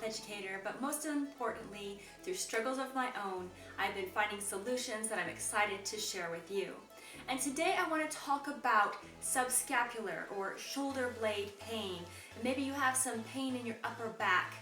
educator, but most importantly, through struggles of my own, I've been finding solutions that I'm excited to share with you. And today I want to talk about subscapular or shoulder blade pain. And maybe you have some pain in your upper back.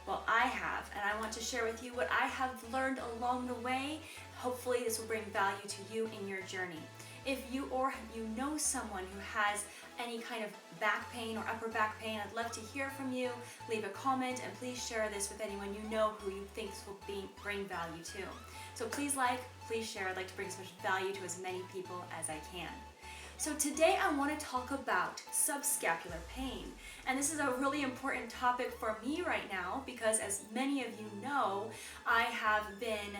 Well, I have, and I want to share with you what I have learned along the way. Hopefully this will bring value to you in your journey. If you or you know someone who has any kind of back pain or upper back pain, I'd love to hear from you. Leave a comment and please share this with anyone you know who you think will bring value to. So please please share. I'd like to bring as much value to as many people as I can. So today I want to talk about subscapular pain. And this is a really important topic for me right now because, as many of you know, I have been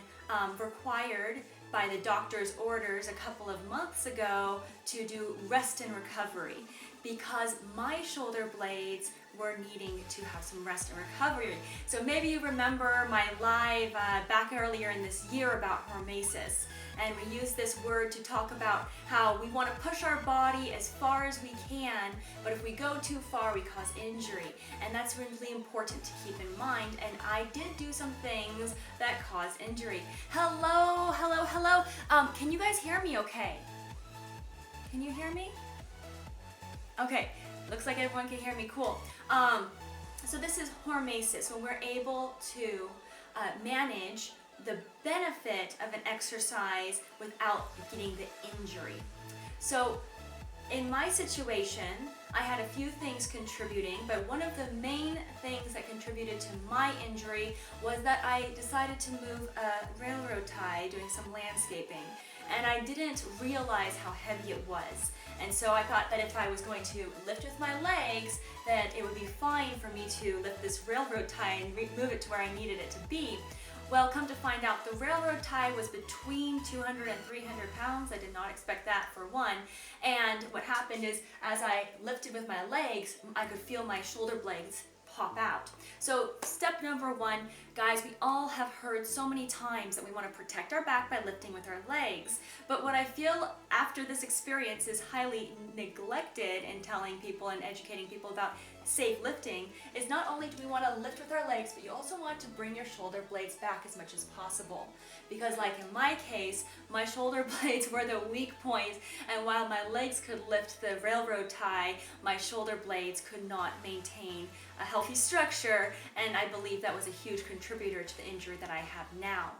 required by the doctor's orders a couple of months ago to do rest and recovery because my shoulder blades were needing to have some rest and recovery. So maybe you remember my live back earlier in this year about hormesis. And we use this word to talk about how we want to push our body as far as we can, but if we go too far, we cause injury. And that's really important to keep in mind. And I did do some things that cause injury. Hello, hello, hello. Can you guys hear me okay? Can you hear me? Okay, looks like everyone can hear me, cool. So this is hormesis, when we're able to manage the benefit of an exercise without getting the injury. So in my situation, I had a few things contributing, but one of the main things that contributed to my injury was that I decided to move a railroad tie doing some landscaping. And I didn't realize how heavy it was. And so I thought that if I was going to lift with my legs, that it would be fine for me to lift this railroad tie and move it to where I needed it to be. Well, come to find out, the railroad tie was between 200 and 300 pounds. I did not expect that for one. And what happened is, as I lifted with my legs, I could feel my shoulder blades pop out. So step number one, guys, we all have heard so many times that we want to protect our back by lifting with our legs. But what I feel after this experience is highly neglected in telling people and educating people about safe lifting is not only do we want to lift with our legs, but you also want to bring your shoulder blades back as much as possible. Because like in my case, my shoulder blades were the weak point, and while my legs could lift the railroad tie, my shoulder blades could not maintain a healthy structure, and I believe that was a huge contributor to the injury that I have now.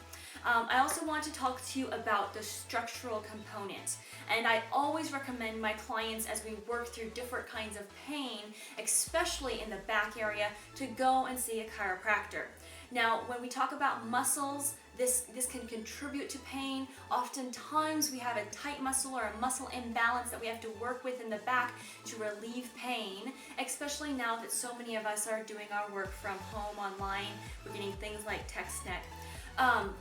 I also want to talk to you about the structural component, and I always recommend my clients, as we work through different kinds of pain, especially in the back area, to go and see a chiropractor. Now, when we talk about muscles, this can contribute to pain. Oftentimes we have a tight muscle or a muscle imbalance that we have to work with in the back to relieve pain, especially now that so many of us are doing our work from home online. We're getting things like TextNet.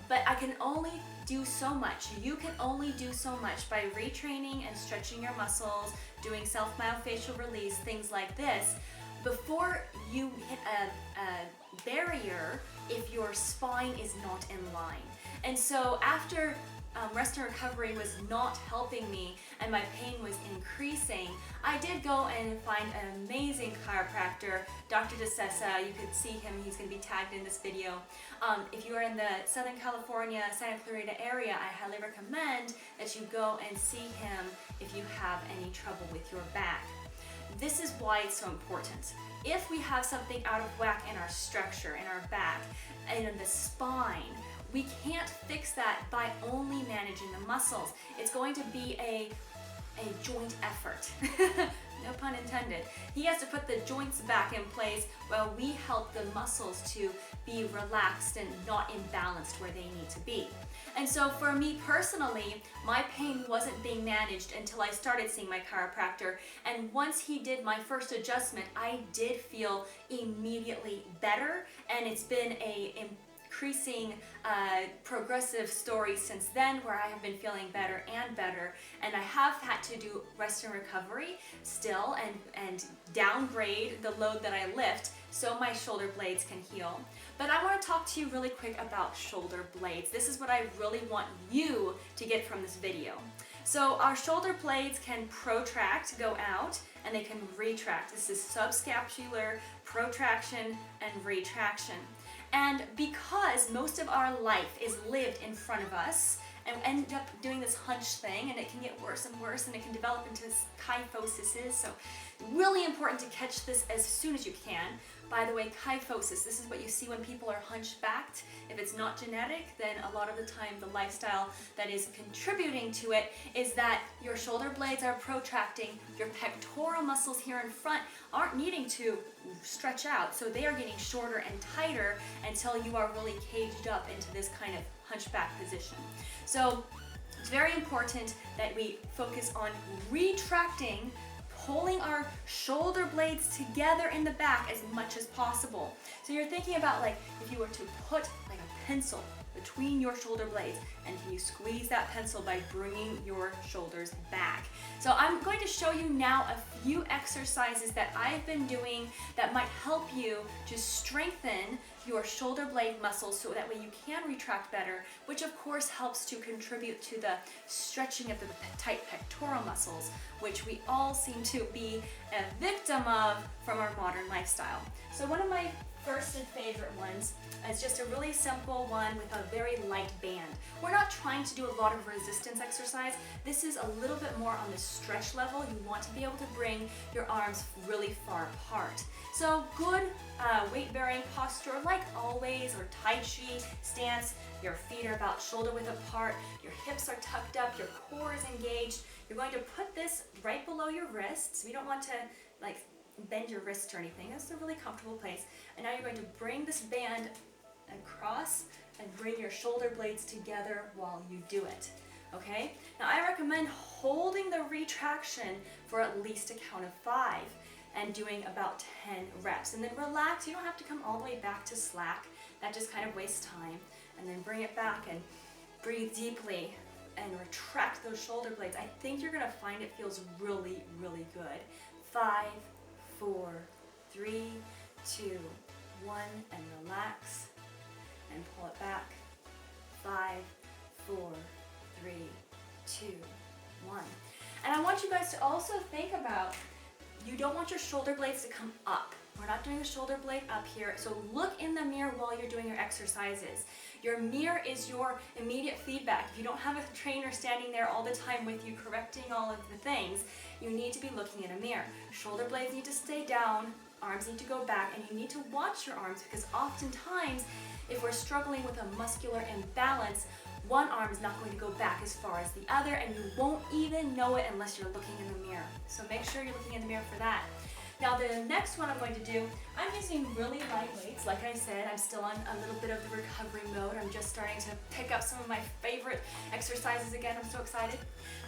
But I can only do so much. You can only do so much by retraining and stretching your muscles, doing self-myofascial release, things like this, before you hit a barrier if your spine is not in line. And so after rest and recovery was not helping me and my pain was increasing, I did go and find an amazing chiropractor, Dr. DeSessa. You could see him, he's going to be tagged in this video. If you are in the Southern California, Santa Clarita area, I highly recommend that you go and see him if you have any trouble with your back. This is why it's so important. If we have something out of whack in our structure, in our back, and in the spine, we can't fix that by only managing the muscles. It's going to be a joint effort. No pun intended. He has to put the joints back in place while we help the muscles to be relaxed and not imbalanced where they need to be. And so for me personally, my pain wasn't being managed until I started seeing my chiropractor. And once he did my first adjustment, I did feel immediately better, and it's been a increasing progressive story since then, where I have been feeling better and better, and I have had to do rest and recovery still and downgrade the load that I lift so my shoulder blades can heal. But I want to talk to you really quick about shoulder blades. This is what I really want you to get from this video. So our shoulder blades can protract, go out, and they can retract. This is subscapular protraction and retraction. And because most of our life is lived in front of us, and we end up doing this hunch thing, and it can get worse and worse, and it can develop into kyphosis. So really important to catch this as soon as you can. By the way, kyphosis, this is what you see when people are hunchbacked. If it's not genetic, then a lot of the time the lifestyle that is contributing to it is that your shoulder blades are protracting, your pectoral muscles here in front aren't needing to stretch out, so they are getting shorter and tighter until you are really caged up into this kind of hunchback position. So it's very important that we focus on retracting, pulling our shoulder blades together in the back as much as possible. So you're thinking about, like, if you were to put like a pencil between your shoulder blades, and can you squeeze that pencil by bringing your shoulders back. So I'm going to show you now a few exercises that I've been doing that might help you to strengthen your shoulder blade muscles so that way you can retract better, which of course helps to contribute to the stretching of the tight pectoral muscles, which we all seem to be a victim of from our modern lifestyle. So one of my first and favorite ones is just a really simple one with a very light band. We're not trying to do a lot of resistance exercise. This is a little bit more on the stretch level. You want to be able to bring your arms really far apart. So good weight-bearing posture like always, or Tai Chi stance. Your feet are about shoulder width apart, your hips are tucked up, your core is engaged. You're going to put this right below your wrists. We don't want to like bend your wrist or anything. That's a really comfortable place. And now you're going to bring this band across and bring your shoulder blades together while you do it. Okay? Now I recommend holding the retraction for at least a count of 5 and doing about 10 reps. And then relax. You don't have to come all the way back to slack. That just kind of wastes time. And then bring it back and breathe deeply and retract those shoulder blades. I think you're gonna find it feels really, really good. 5, 4, 3, 2, 1, and relax and pull it back. 5, 4, 3, 2, 1. And I want you guys to also think about, you don't want your shoulder blades to come up. We're not doing the shoulder blade up here, so look in the mirror while you're doing your exercises. Your mirror is your immediate feedback. If you don't have a trainer standing there all the time with you correcting all of the things, you need to be looking in a mirror. Shoulder blades need to stay down, arms need to go back, and you need to watch your arms, because oftentimes if we're struggling with a muscular imbalance, one arm is not going to go back as far as the other, and you won't even know it unless you're looking in the mirror. So make sure you're looking in the mirror for that. Now the next one I'm going to do, I'm using really light weights. Like I said, I'm still on a little bit of the recovery mode. I'm just starting to pick up some of my favorite exercises again. I'm so excited.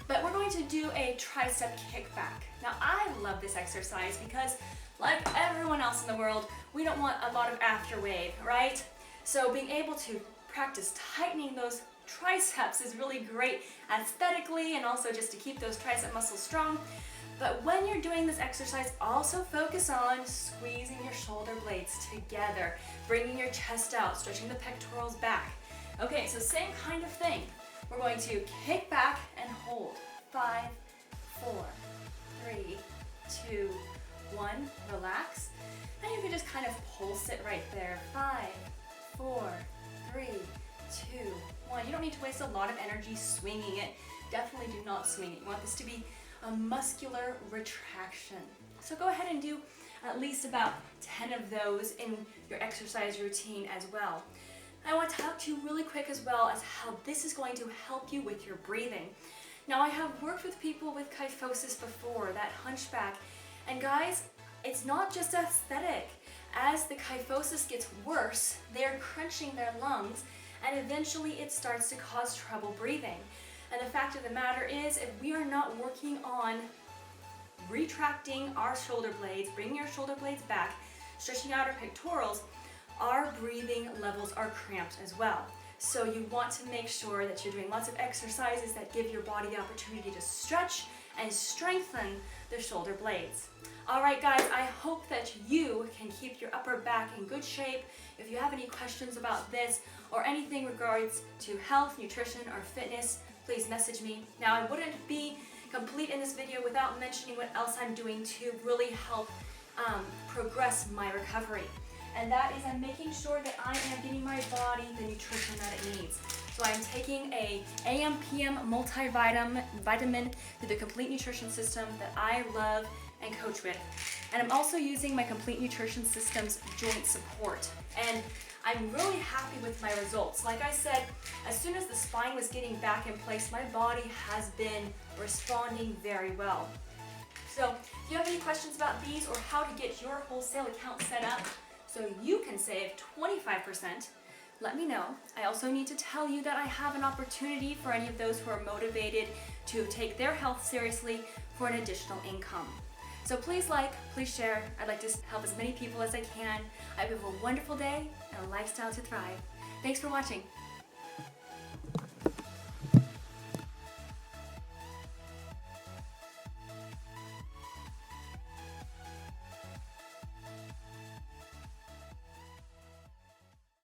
But we're going to do a tricep kickback. Now I love this exercise because, like everyone else in the world, we don't want a lot of after wave, right? So being able to practice tightening those triceps is really great aesthetically, and also just to keep those tricep muscles strong. But when you're doing this exercise, also focus on squeezing your shoulder blades together, bringing your chest out, stretching the pectorals back. Okay, so same kind of thing. We're going to kick back and hold. 5, 4, 3, 2, 1. Relax. And you can just kind of pulse it right there. 5, 4, 3, 2, 1. You don't need to waste a lot of energy swinging it. Definitely do not swing it. You want this to be a muscular retraction. So go ahead and do at least about 10 of those in your exercise routine as well. I want to talk to you really quick as well as how this is going to help you with your breathing. Now I have worked with people with kyphosis before, that hunchback, and guys, it's not just aesthetic. As the kyphosis gets worse, they're crunching their lungs, and eventually it starts to cause trouble breathing. And the fact of the matter is, if we are not working on retracting our shoulder blades, bringing our shoulder blades back, stretching out our pectorals, our breathing levels are cramped as well. So you want to make sure that you're doing lots of exercises that give your body the opportunity to stretch and strengthen the shoulder blades. All right, guys, I hope that you can keep your upper back in good shape. If you have any questions about this or anything regards to health, nutrition, or fitness, please message me. Now, I wouldn't be complete in this video without mentioning what else I'm doing to really help progress my recovery. and that is I'm making sure that I am getting my body the nutrition that it needs. So I'm taking a AM/PM multivitamin through the Complete Nutrition System that I love and coach with. And I'm also using my Complete Nutrition System's joint support. And I'm really happy with my results. Like I said, as soon as the spine was getting back in place, my body has been responding very well. So if you have any questions about these or how to get your wholesale account set up so you can save 25%, let me know. I also need to tell you that I have an opportunity for any of those who are motivated to take their health seriously for an additional income. So please like, please share. I'd like to help as many people as I can. I hope you have a wonderful day and a lifestyle to thrive. Thanks for watching.